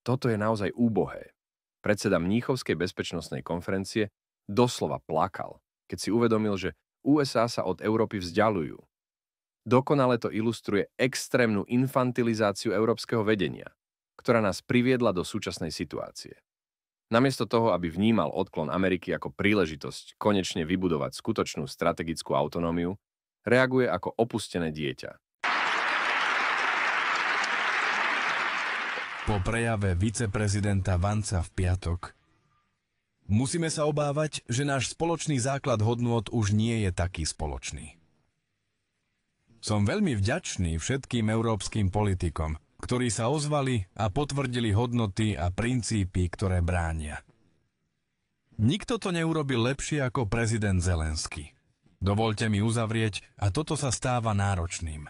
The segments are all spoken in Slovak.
Toto je naozaj úbohé. Predseda Mníchovskej bezpečnostnej konferencie doslova plakal, keď si uvedomil, že USA sa od Európy vzdialujú. Dokonale to ilustruje extrémnu infantilizáciu európskeho vedenia, ktorá nás priviedla do súčasnej situácie. Namiesto toho, aby vnímal odklon Ameriky ako príležitosť konečne vybudovať skutočnú strategickú autonómiu, reaguje ako opustené dieťa. Po prejave viceprezidenta Vanca v piatok musíme sa obávať, že náš spoločný základ hodnôt už nie je taký spoločný. Som veľmi vďačný všetkým európskym politikom, ktorí sa ozvali a potvrdili hodnoty a princípy, ktoré bránia. Nikto to neurobil lepšie ako prezident Zelenský. Dovoľte mi uzavrieť, a toto sa stáva náročným.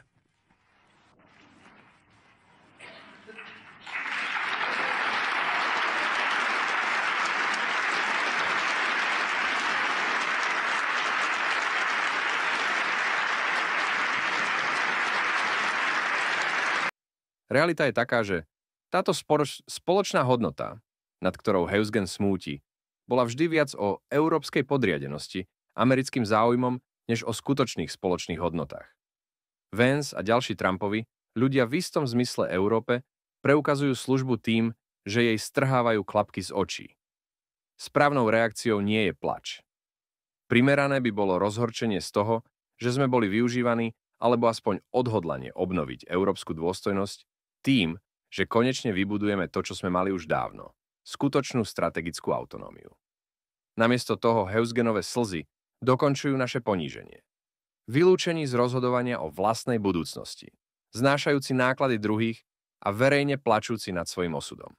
Realita je taká, že táto spoločná hodnota, nad ktorou Heusgen smúti, bola vždy viac o európskej podriadenosti americkým záujmom, než o skutočných spoločných hodnotách. Vance a ďalší Trumpovi, ľudia v istom zmysle Európe, preukazujú službu tým, že jej strhávajú klapky z očí. Správnou reakciou nie je plač. Primerané by bolo rozhorčenie z toho, že sme boli využívaní, alebo aspoň odhodlanie obnoviť európsku dôstojnosť tým, že konečne vybudujeme to, čo sme mali už dávno. Skutočnú strategickú autonómiu. Namiesto toho Heusgenove slzy dokončujú naše poníženie. Vylúčení z rozhodovania o vlastnej budúcnosti, znášajúci náklady druhých a verejne plačúci nad svojim osudom.